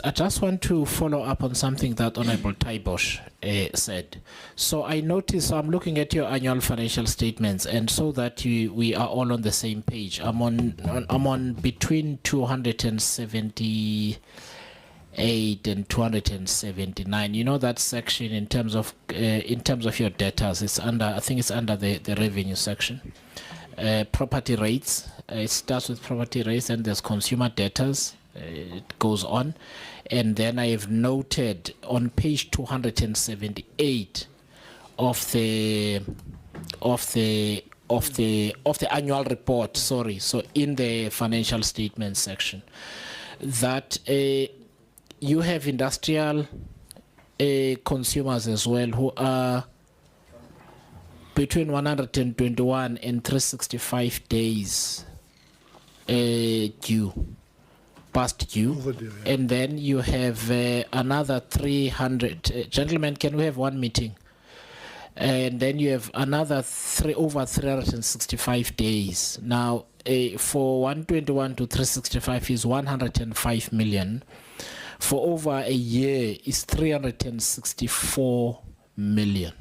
I just want to follow up on something that Honorable Taibosh said. So I notice, I'm looking at your annual financial statements, and so that we are all on the same page. I'm on between 278 and 279. You know that section in terms of your debtors. It's under, I think it's under the revenue section. Property rates. It starts with property rates, and there's consumer debtors. It goes on, and then I have noted on page 278 of the annual report. Sorry, so in the financial statement section, that you have industrial consumers as well who are between 121 and 365 days due. Past due, overdue, yeah. And then you have another 300. Gentlemen, can we have one meeting? And then you have another over 365 days. Now, for 121 to 365 is 105 million. For over a year is 364 million.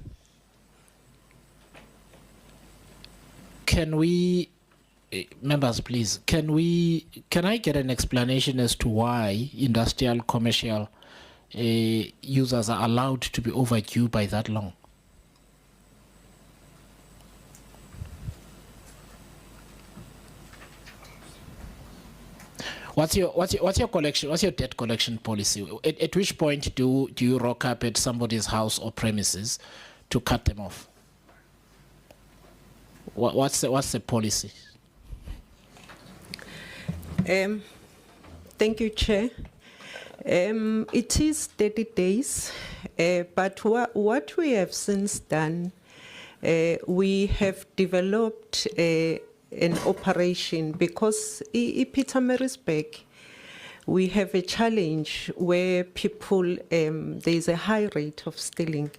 Can we? Members, please, can I get an explanation as to why industrial commercial users are allowed to be overdue by that long? What's your collection? What's your debt collection policy? At which point do you rock up at somebody's house or premises to cut them off? What's the policy? Thank you, Chair. It is 30 days, but what we have since done, we have developed an operation because in Pietermaritzburg, we have a challenge where people, there is a high rate of stealing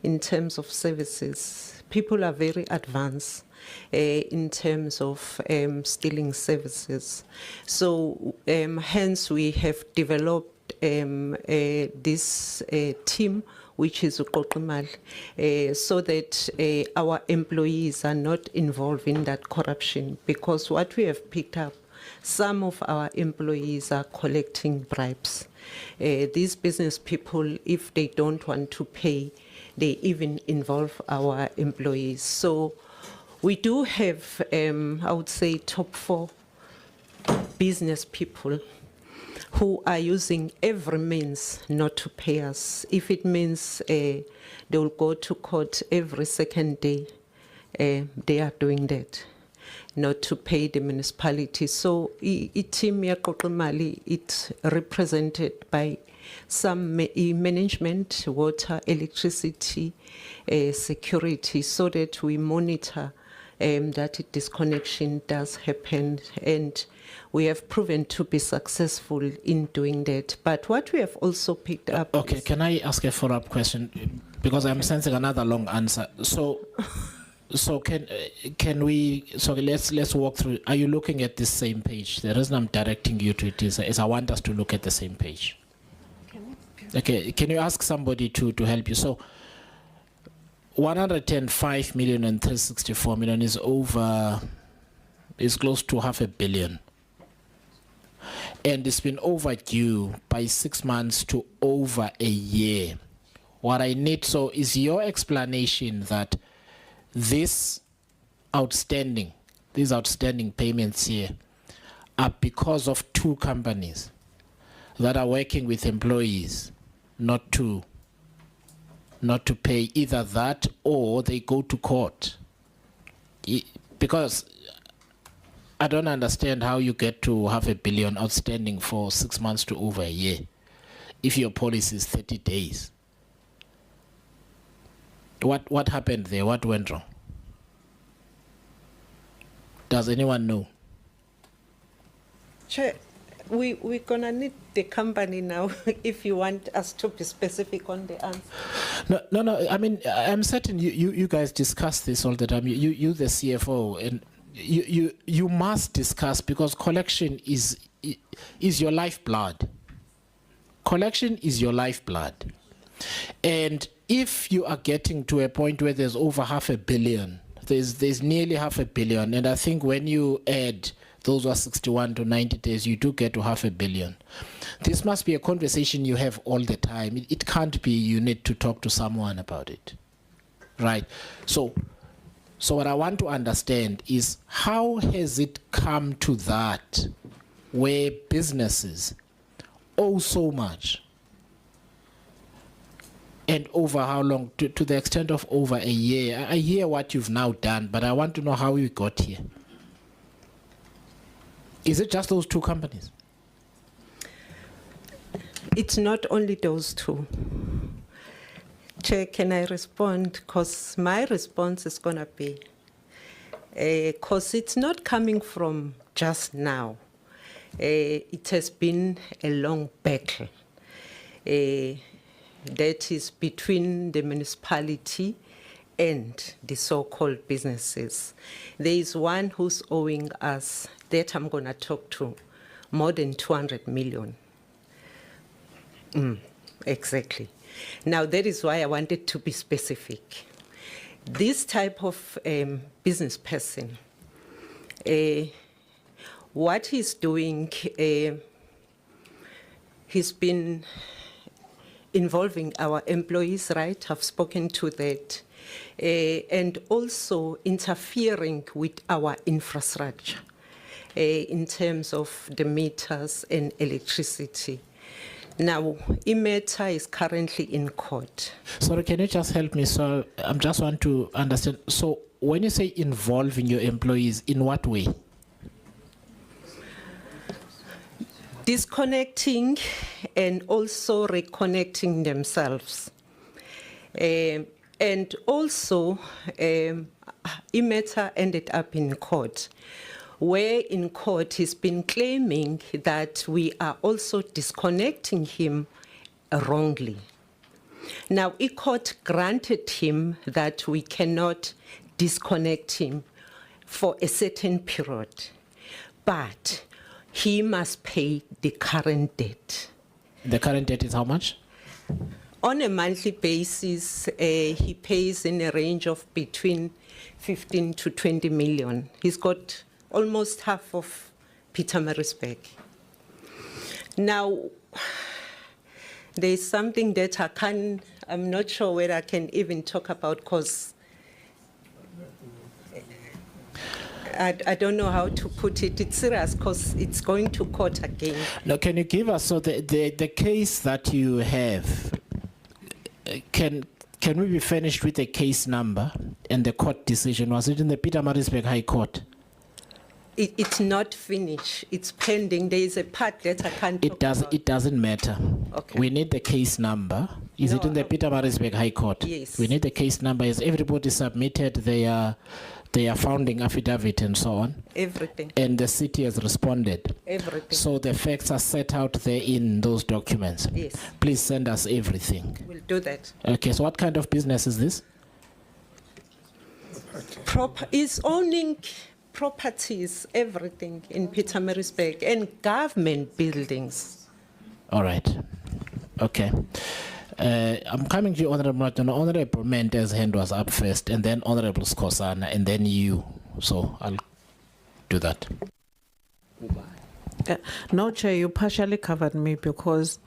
in terms of services. People are very advanced in terms of stealing services. So hence we have developed this team, which is Uqoqimali, so that our employees are not involved in that corruption, because what we have picked up, some of our employees are collecting bribes. These business people, if they don't want to pay, they even involve our employees. So we do have, I would say, top 4 business people who are using every means not to pay us. If it means they will go to court every second day, they are doing that, not to pay the municipality. So team Uqoqimali, it's represented by some management, water, electricity, security, so that we monitor that disconnection does happen, and we have proven to be successful in doing that. But what we have also picked up. Okay, can I ask a follow-up question, because I'm sensing another long answer. So can we? So let's walk through. Are you looking at this same page? The reason I'm directing you to it is I want us to look at the same page. Okay, can you ask somebody to help you? So 105 million and 364 million is close to 500 million. And it's been overdue by 6 months to over a year. What I need, so is your explanation that these outstanding payments here are because of 2 companies that are working with employees not to pay either that, or they go to court? Because I don't understand how you get to 500 million outstanding for 6 months to over a year if your policy is 30 days. What happened there? What went wrong? Does anyone know? Chair, we're gonna need the company now if you want us to be specific on the answer. No. I mean, I'm certain you guys discuss this all the time. You the CFO, and you must discuss, because collection is your lifeblood. Collection is your lifeblood. And if you are getting to a point where there's over 500 million, there's nearly 500 million, and I think when you add those who are 61 to 90 days, you do get to 500 million. This must be a conversation you have all the time. It can't be you need to talk to someone about it, right? So what I want to understand is, how has it come to that where businesses owe so much, and over how long, to the extent of over a year? I hear what you've now done, but I want to know how we got here. Is it just those two companies? It's not only those two. Chair, can I respond? Because my response is going to be, because it's not coming from just now. It has been a long battle that is between the municipality and the so-called businesses. There is one who's owing us, that I'm going to talk to, more than 200 million. Exactly. Now, that is why I wanted to be specific. This type of business person, what he's doing, he's been involving our employees, right? I've spoken to that. And also interfering with our infrastructure in terms of the meters and electricity. Now, IMETA is currently in court. Sorry, can you just help me? So I just want to understand. So when you say involving your employees, in what way? Disconnecting and also reconnecting themselves. And also, IMETA ended up in court, where in court he's been claiming that we are also disconnecting him wrongly. Now, court granted him that we cannot disconnect him for a certain period, but he must pay the current debt. The current debt is how much? On a monthly basis, he pays in a range of between 15 to 20 million. He's got almost half of Pietermaritzburg. Now, there's something that I'm not sure whether I can even talk about, because I don't know how to put it. It's serious because it's going to court again. Now, can you give us, so the case that you have, can we be finished with the case number and the court decision? Was it in the Pietermaritzburg High Court? It's not finished. It's pending. There is a part that I can't talk about. It doesn't matter. Okay. We need the case number. Is it in the Pietermaritzburg High Court? Yes. We need the case number. Has everybody submitted their founding affidavit and so on? Everything. And the city has responded? Everything. So the facts are set out there in those documents? Yes. Please send us everything. We'll do that. Okay, so what kind of business is this? Is owning properties, everything in Pietermaritzburg, and government buildings. All right. Okay. I'm coming to you, Honorable Martin. Honorable Mendes' hand was up first, and then Honorable Skosana, and then you. So I'll do that. No, Chair, you partially covered me because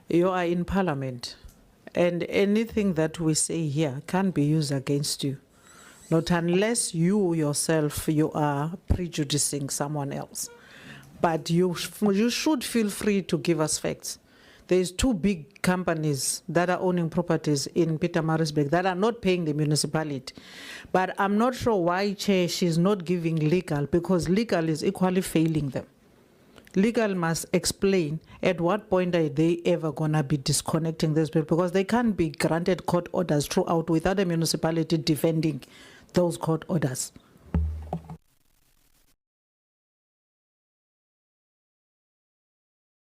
you are in Parliament, and anything that we say here can't be used against you. Not unless you yourself, you are prejudicing someone else. But you should feel free to give us facts. There's two big companies that are owning properties in Pietermaritzburg that are not paying the municipality. But I'm not sure why, Chair, she's not giving legal, because legal is equally failing them. Legal must explain at what point are they ever going to be disconnecting this bill, because they can't be granted court orders throughout without the municipality defending those court orders.